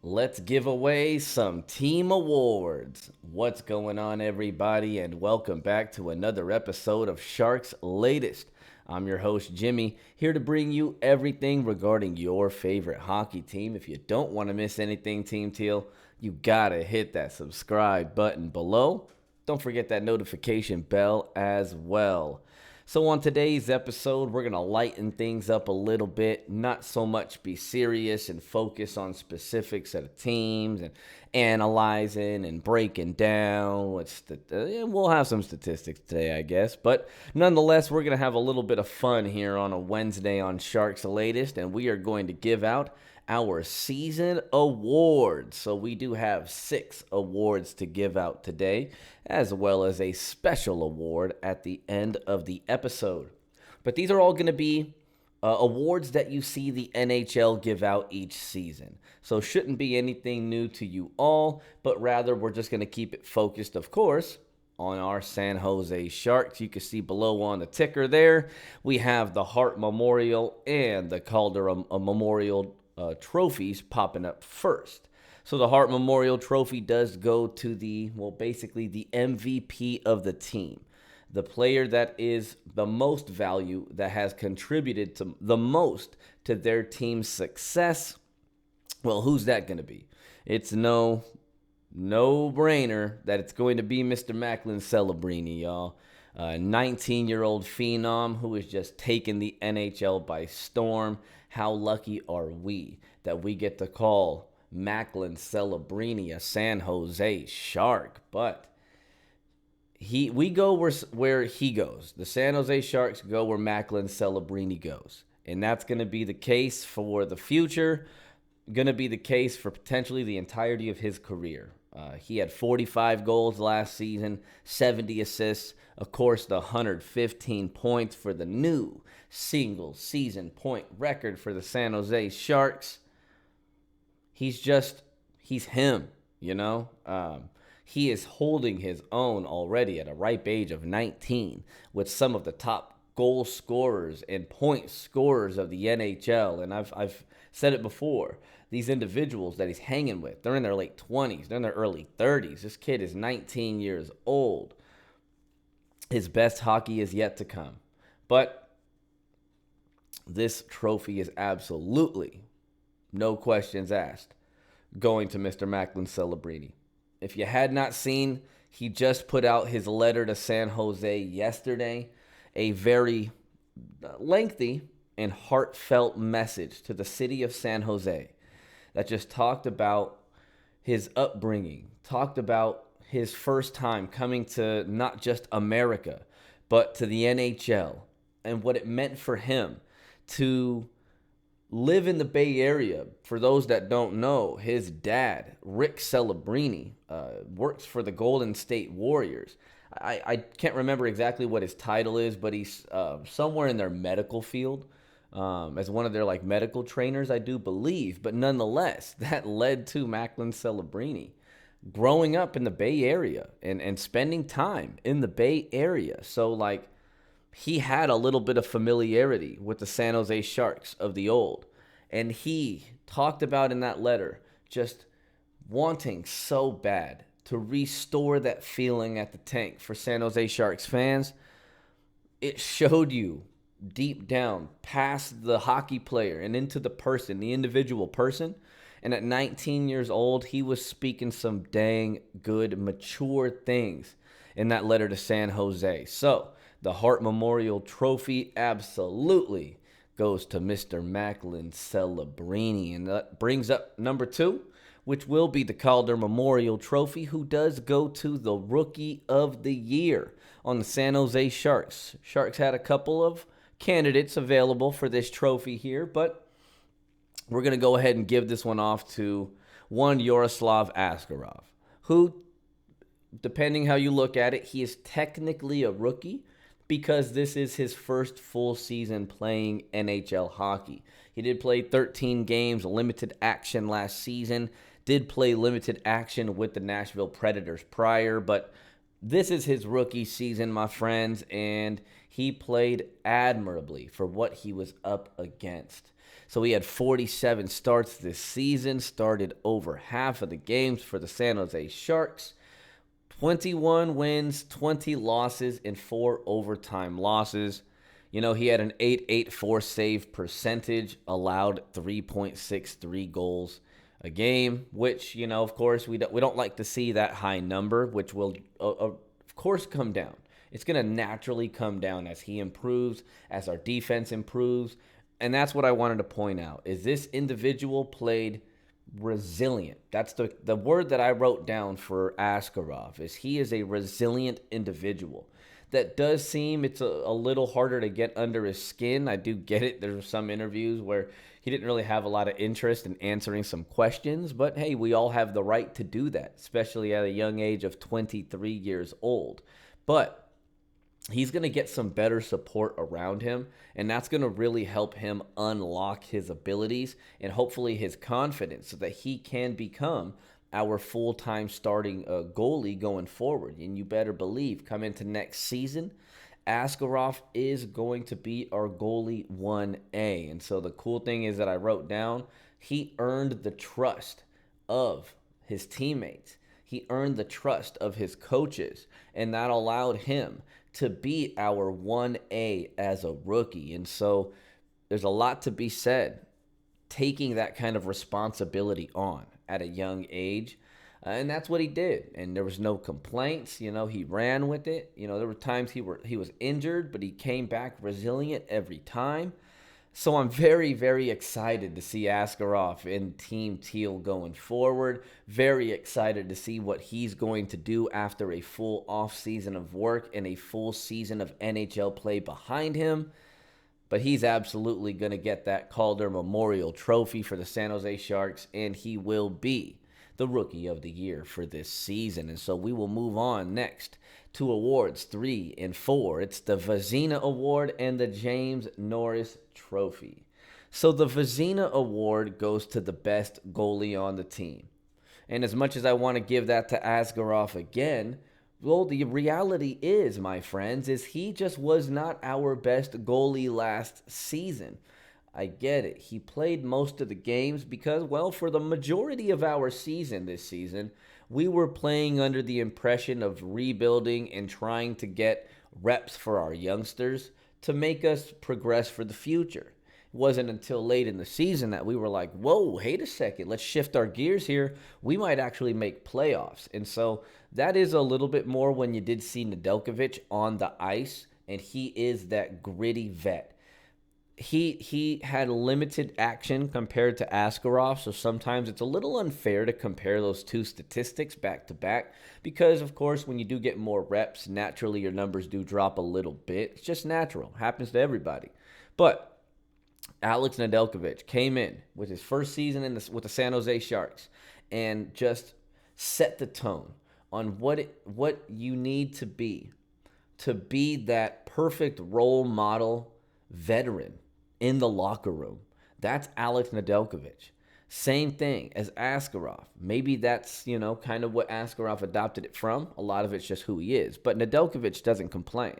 Let's give away some team awards. What's going on, everybody, and welcome back to another episode of Sharks Latest. I'm your host, Jimmy, here to bring you everything regarding your favorite hockey team. If you don't want to miss anything, Team Teal, you gotta hit that subscribe button below. Don't forget that notification bell as well. So, on today's episode, we're going to lighten things up a little bit, not so much be serious and focus on specifics of the teams and analyzing and breaking down. We'll have some statistics today, I guess. But nonetheless, we're going to have a little bit of fun here on a Wednesday on Sharks Latest, and we are going to give out our season awards. So we do have 6 awards to give out today, as well as a special award at the end of the episode. But these are all going to be awards that you see the NHL give out each season. So shouldn't be anything new to you all, but rather we're just going to keep it focused, of course, on our San Jose Sharks. You can see below on the ticker there, we have the Hart Memorial and the Calder Memorial trophies popping up first. So the Hart Memorial Trophy does go to basically the MVP of the team. The player that is the most value, that has contributed to the most to their team's success. Well, who's that going to be? It's no brainer that it's going to be Mr. Macklin Celebrini, y'all. A 19-year-old phenom who is just taking the NHL by storm. How lucky are we that we get to call Macklin Celebrini a San Jose Shark? But we go where he goes. The San Jose Sharks go where Macklin Celebrini goes. And that's going to be the case for the future, going to be the case for potentially the entirety of his career. He had 45 goals last season, 70 assists, of course, the 115 points for the new single season point record for the San Jose Sharks. He's him, you know? He is holding his own already at a ripe age of 19 with some of the top goal scorers and point scorers of the NHL. And I've said it before. These individuals that he's hanging with, they're in their late 20s, they're in their early 30s. This kid is 19 years old. His best hockey is yet to come. But this trophy is absolutely, no questions asked, going to Mr. Macklin Celebrini. If you had not seen, he just put out his letter to San Jose yesterday, a very lengthy and heartfelt message to the city of San Jose that just talked about his upbringing, talked about his first time coming to not just America, but to the NHL, and what it meant for him to live in the Bay Area. For those that don't know, his dad, Rick Celebrini, works for the Golden State Warriors. I can't remember exactly what his title is, but he's somewhere in their medical field. As one of their medical trainers, I do believe. But nonetheless, that led to Macklin Celebrini growing up in the Bay Area and spending time in the Bay Area. So he had a little bit of familiarity with the San Jose Sharks of the old. And he talked about in that letter just wanting so bad to restore that feeling at the tank for San Jose Sharks fans. It showed you deep down past the hockey player and into the person, the individual person. And at 19 years old, he was speaking some dang good, mature things in that letter to San Jose. So the Hart Memorial Trophy absolutely goes to Mr. Macklin Celebrini. And that brings up number 2, which will be the Calder Memorial Trophy, who does go to the Rookie of the Year on the San Jose Sharks. Sharks had a couple of candidates available for this trophy here, but we're going to go ahead and give this one off to one Yaroslav Askarov, who, depending how you look at it, he is technically a rookie because this is his first full season playing NHL hockey. He did play 13 games, limited action last season, did play limited action with the Nashville Predators prior, but this is his rookie season, my friends, and he played admirably for what he was up against. So he had 47 starts this season, started over half of the games for the San Jose Sharks. 21 wins, 20 losses, and 4 overtime losses. You know, he had an 8.84 save percentage, allowed 3.63 goals a game, which, you know, of course, we don't like to see that high number, which will, of course, come down. It's going to naturally come down as he improves, as our defense improves. And that's what I wanted to point out, is this individual played resilient. That's the word that I wrote down for Askarov, is he is a resilient individual. That does seem it's a little harder to get under his skin. I do get it. There's some interviews where he didn't really have a lot of interest in answering some questions, but hey, we all have the right to do that, especially at a young age of 23 years old. But he's going to get some better support around him, and that's going to really help him unlock his abilities and hopefully his confidence so that he can become our full-time starting goalie going forward. And you better believe, come into next season, Askarov is going to be our goalie 1A. And so the cool thing is that I wrote down, he earned the trust of his teammates. He earned the trust of his coaches, and that allowed him to be our 1A as a rookie. And so there's a lot to be said taking that kind of responsibility on at a young age. And that's what he did. And there was no complaints. You know, he ran with it. You know, there were times he was injured, but he came back resilient every time. So I'm very, very excited to see Askarov in Team Teal going forward. Very excited to see what he's going to do after a full offseason of work and a full season of NHL play behind him. But he's absolutely going to get that Calder Memorial Trophy for the San Jose Sharks, and he will be the Rookie of the Year for this season. And so we will move on next to awards 3 and 4. It's the Vezina Award and the James Norris Trophy. So the Vezina Award goes to the best goalie on the team. And as much as I want to give that to Askarov again, well, the reality is, my friends, is he just was not our best goalie last season. I get it. He played most of the games because, well, for the majority of our season this season, we were playing under the impression of rebuilding and trying to get reps for our youngsters to make us progress for the future. It wasn't until late in the season that we were like, whoa, wait a second, let's shift our gears here. We might actually make playoffs. And so that is a little bit more when you did see Nedeljkovic on the ice, and he is that gritty vet. He had limited action compared to Askarov, so sometimes it's a little unfair to compare those two statistics back to back because, of course, when you do get more reps, naturally your numbers do drop a little bit. It's just natural. Happens to everybody. But Alex Nedeljkovic came in with his first season with the San Jose Sharks and just set the tone on what you need to be that perfect role model veteran in the locker room. That's Alex Nedeljkovic. Same thing as Askarov. Maybe that's, kind of what Askarov adopted it from. A lot of it's just who he is. But Nedeljkovic doesn't complain.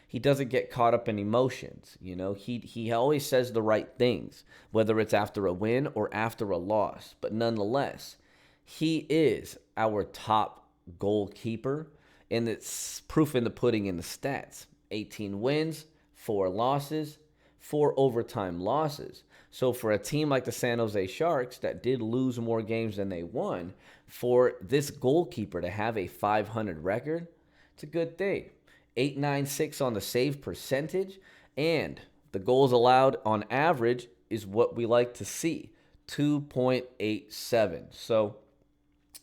He doesn't get caught up in emotions. He always says the right things, whether it's after a win or after a loss. But nonetheless, he is our top goalkeeper, and it's proof in the pudding in the stats. 18 wins, 4 losses, 4 overtime losses. So for a team like the San Jose Sharks that did lose more games than they won, for this goalkeeper to have a .500 record, it's a good thing. 8.96 on the save percentage, and the goals allowed on average is what we like to see, 2.87. So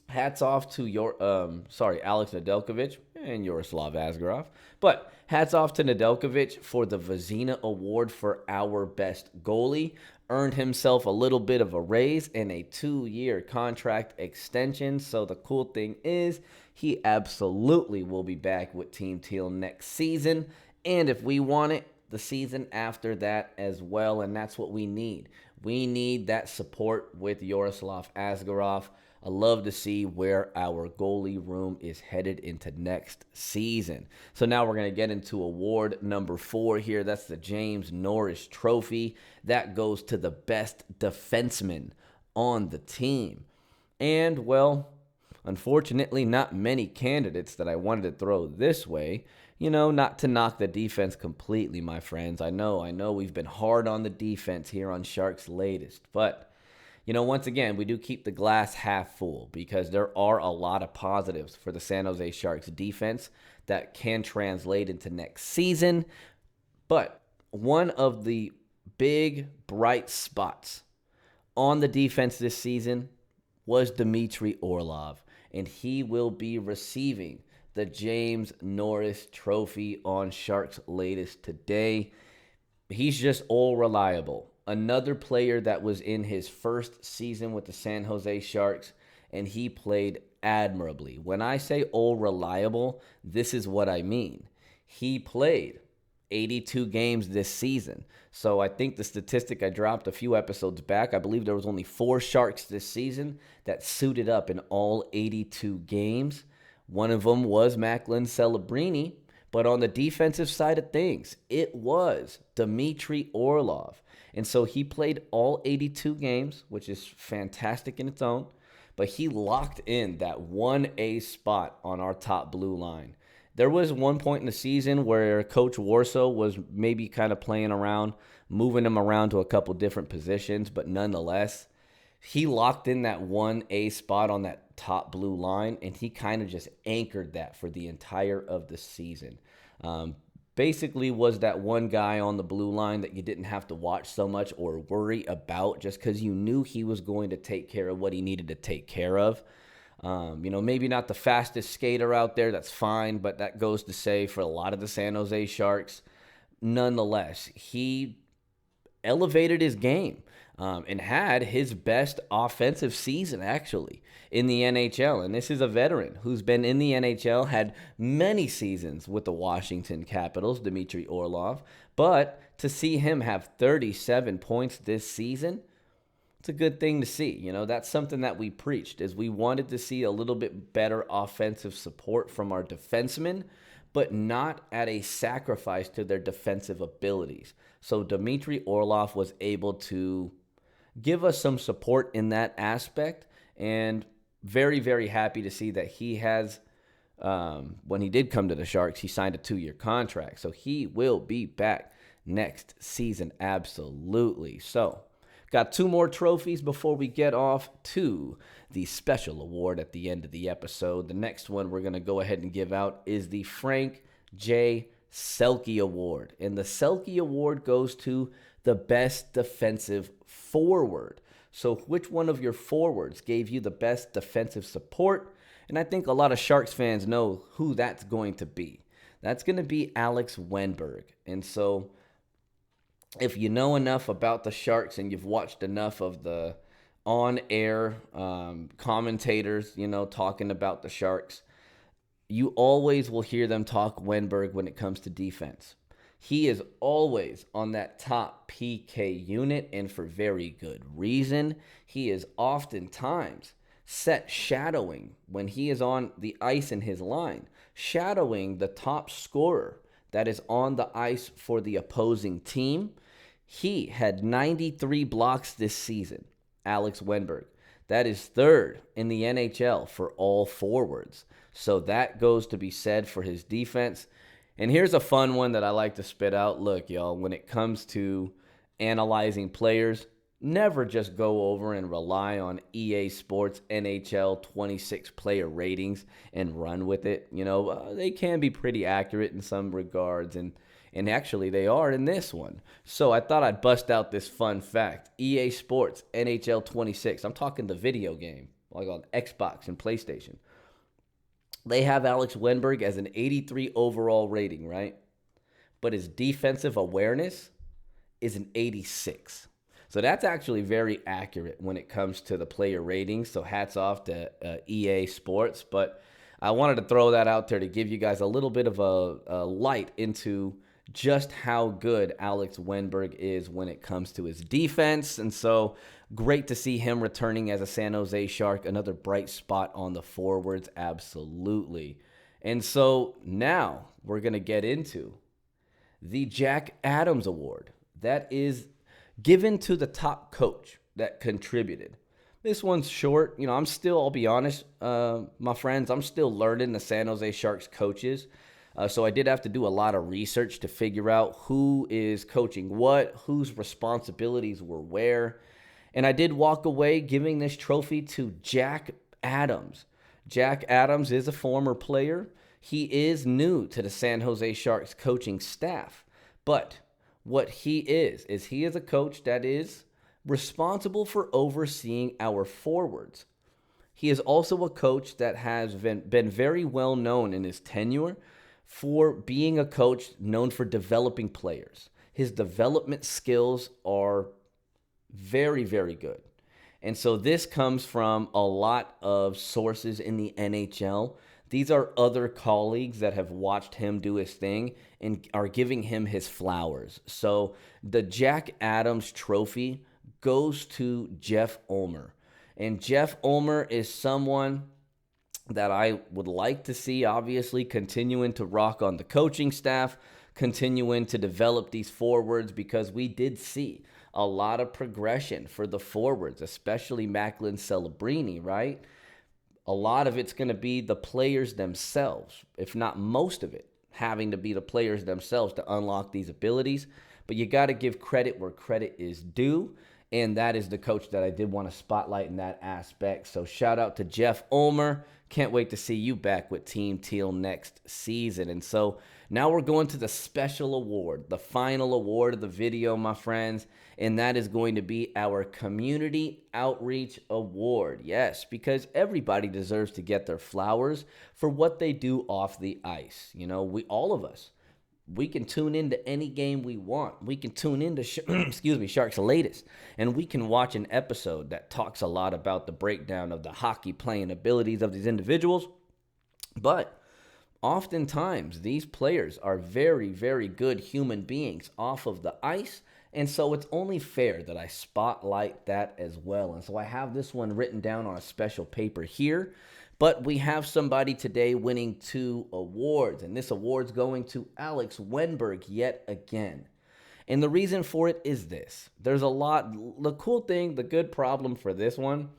hats off to Alex Nedeljkovic and Yaroslav Askarov. But hats off to Nedeljkovic for the Vezina Award for our best goalie. Earned himself a little bit of a raise and a 2-year contract extension. So the cool thing is he absolutely will be back with Team Teal next season. And if we want it, the season after that as well. And that's what we need. We need that support with Yaroslav Askarov. I love to see where our goalie room is headed into next season. So now we're going to get into award number 4 here. That's the James Norris Trophy. That goes to the best defenseman on the team. And, well, unfortunately, not many candidates that I wanted to throw this way. Not to knock the defense completely, my friends. I know we've been hard on the defense here on Sharks Latest. But, once again, we do keep the glass half full because there are a lot of positives for the San Jose Sharks defense that can translate into next season. But one of the big, bright spots on the defense this season was Dmitry Orlov, and he will be receiving the James Norris Trophy on Sharks Latest today. He's just all reliable. Another player that was in his first season with the San Jose Sharks, and he played admirably. When I say all reliable, this is what I mean. He played 82 games this season. So I think the statistic I dropped a few episodes back, I believe there was only 4 Sharks this season that suited up in all 82 games. One of them was Macklin Celebrini, but on the defensive side of things, it was Dmitry Orlov. And so he played all 82 games, which is fantastic in its own, but he locked in that 1A spot on our top blue line. There was one point in the season where Coach Warsaw was maybe kind of playing around, moving him around to a couple different positions, but nonetheless, he locked in that 1A spot on that top blue line, and he kind of just anchored that for the entire of the season. Basically was that one guy on the blue line that you didn't have to watch so much or worry about just because you knew he was going to take care of what he needed to take care of. Maybe not the fastest skater out there, that's fine, but that goes to say for a lot of the San Jose Sharks, nonetheless, he elevated his game. And had his best offensive season, actually, in the NHL. And this is a veteran who's been in the NHL, had many seasons with the Washington Capitals, Dmitry Orlov. But to see him have 37 points this season, it's a good thing to see. That's something that we preached, is we wanted to see a little bit better offensive support from our defensemen, but not at a sacrifice to their defensive abilities. So Dmitry Orlov was able to give us some support in that aspect, and very, very happy to see that he has, when he did come to the Sharks, he signed a 2-year contract. So he will be back next season, absolutely. So got 2 more trophies before we get off to the special award at the end of the episode. The next one we're going to go ahead and give out is the Frank J. Selke Award. And the Selke Award goes to the best defensive forward. So which one of your forwards gave you the best defensive support? And I think a lot of Sharks fans know who that's going to be. That's going to be Alex Wennberg. And so if you know enough about the Sharks and you've watched enough of the on-air commentators, talking about the Sharks, you always will hear them talk Wennberg when it comes to defense. He is always on that top PK unit, and for very good reason. He is oftentimes set shadowing when he is on the ice in his line, shadowing the top scorer that is on the ice for the opposing team. He had 93 blocks this season, Alex Wennberg. That is 3rd in the NHL for all forwards. So that goes to be said for his defense. And here's a fun one that I like to spit out. Look, y'all, when it comes to analyzing players, never just go over and rely on EA Sports NHL 26 player ratings and run with it. They can be pretty accurate in some regards, and actually they are in this one. So I thought I'd bust out this fun fact. EA Sports NHL 26, I'm talking the video game, like on Xbox and PlayStation. They have Alex Wennberg as an 83 overall rating, right? But his defensive awareness is an 86. So that's actually very accurate when it comes to the player ratings. So hats off to EA Sports. But I wanted to throw that out there to give you guys a little bit of a light into just how good Alex Wenberg is when it comes to his defense. And so great to see him returning as a San Jose Shark. Another bright spot on the forwards, absolutely. And so now we're going to get into the Jack Adams Award. That is given to the top coach that contributed. This one's short. I'll be honest, my friends, I'm still learning the San Jose Sharks coaches. So I did have to do a lot of research to figure out who is coaching what, whose responsibilities were where. And I did walk away giving this trophy to Jack Adams. Jack Adams is a former player. He is new to the San Jose Sharks coaching staff. But what he is he is a coach that is responsible for overseeing our forwards. He is also a coach that has been very well known in his tenure for being a coach known for developing players. His development skills are very, very good. And so this comes from a lot of sources in the NHL. These are other colleagues that have watched him do his thing and are giving him his flowers. So the Jack Adams trophy goes to Jeff Ulmer. And Jeff Ulmer is someone that I would like to see, obviously, continuing to rock on the coaching staff, continuing to develop these forwards, because we did see a lot of progression for the forwards, especially Macklin Celebrini, right? A lot of it's going to be the players themselves, if not most of it, having to be the players themselves to unlock these abilities. But you got to give credit where credit is due, and that is the coach that I did want to spotlight in that aspect. So shout out to Jeff Ulmer. Can't wait to see you back with Team Teal next season. And so now we're going to the special award, the final award of the video, my friends, and that is going to be our Community Outreach Award. Yes, because everybody deserves to get their flowers for what they do off the ice. All of us, we can tune into any game we want. We can tune into, Sharks Latest, and we can watch an episode that talks a lot about the breakdown of the hockey playing abilities of these individuals. But oftentimes, these players are very, very good human beings off of the ice, and so it's only fair that I spotlight that as well. And so I have this one written down on a special paper here. But we have somebody today winning 2 awards, and this award's going to Alex Wenberg yet again. And the reason for it is this. There's a lot, the cool thing, the good problem for this one,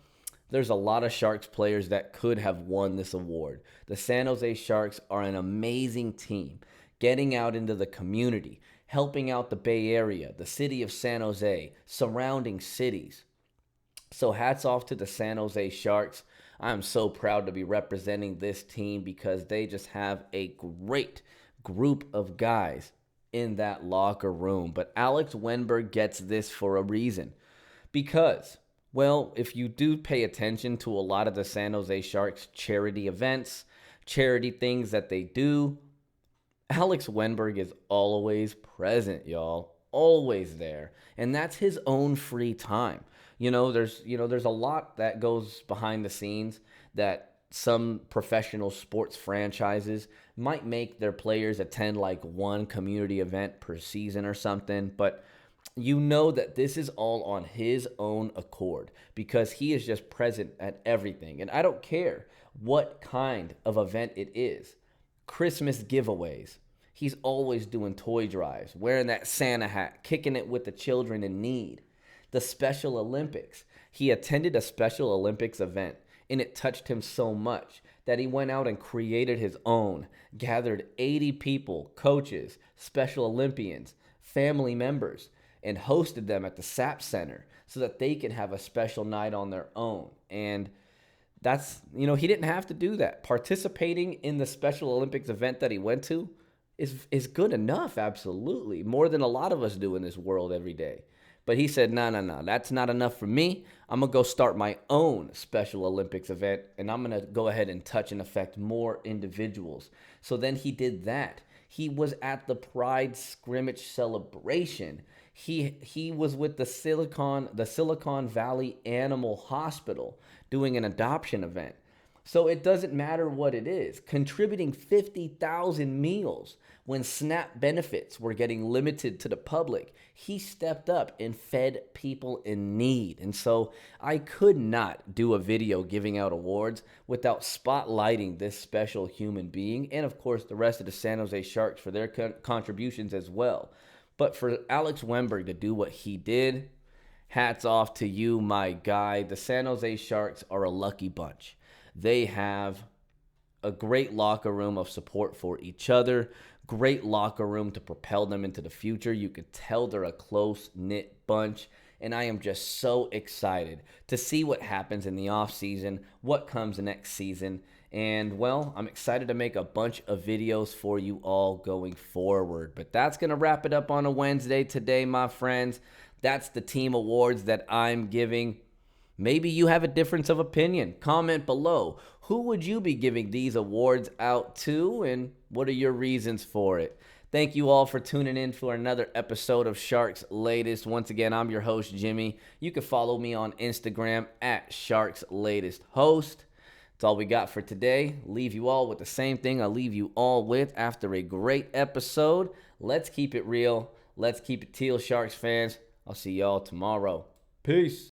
there's a lot of Sharks players that could have won this award. The San Jose Sharks are an amazing team, getting out into the community, helping out the Bay Area, the city of San Jose, surrounding cities. So hats off to the San Jose Sharks. I'm so proud to be representing this team because they just have a great group of guys in that locker room. But Alex Wenberg gets this for a reason. Because, well, if you do pay attention to a lot of the San Jose Sharks charity events, charity things that they do, Alex Wenberg is always present, y'all. Always there. And that's his own free time. There's a lot that goes behind the scenes that some professional sports franchises might make their players attend like one community event per season or something, but that this is all on his own accord because he is just present at everything. And I don't care what kind of event it is. Christmas giveaways. He's always doing toy drives, wearing that Santa hat, kicking it with the children in need. The Special Olympics. He attended a Special Olympics event, and it touched him so much that he went out and created his own, gathered 80 people, coaches, Special Olympians, family members, and hosted them at the SAP Center so that they could have a special night on their own. And he didn't have to do that. Participating in the Special Olympics event that he went to is good enough, absolutely. More than a lot of us do in this world every day. But he said, no, that's not enough for me. I'm going to go start my own Special Olympics event, and I'm going to go ahead and touch and affect more individuals. So then he did that. He was at the Pride scrimmage celebration. He was with the Silicon Valley Animal Hospital doing an adoption event. So it doesn't matter what it is. Contributing 50,000 meals when SNAP benefits were getting limited to the public, he stepped up and fed people in need. And so I could not do a video giving out awards without spotlighting this special human being and, of course, the rest of the San Jose Sharks for their contributions as well. But for Alex Wemberg to do what he did, hats off to you, my guy. The San Jose Sharks are a lucky bunch. They have a great locker room of support for each other, great locker room to propel them into the future. You could tell they're a close-knit bunch, and I am just so excited to see what happens in the offseason, what comes next season, and, well, I'm excited to make a bunch of videos for you all going forward. But that's going to wrap it up on a Wednesday today, my friends. That's the team awards that I'm giving. Maybe you have a difference of opinion. Comment below. Who would you be giving these awards out to, and what are your reasons for it? Thank you all for tuning in for another episode of Sharks Latest. Once again, I'm your host, Jimmy. You can follow me on Instagram at Sharks Latest Host. That's all we got for today. Leave you all with the same thing I leave you all with after a great episode. Let's keep it real. Let's keep it teal, Sharks fans. I'll see y'all tomorrow. Peace.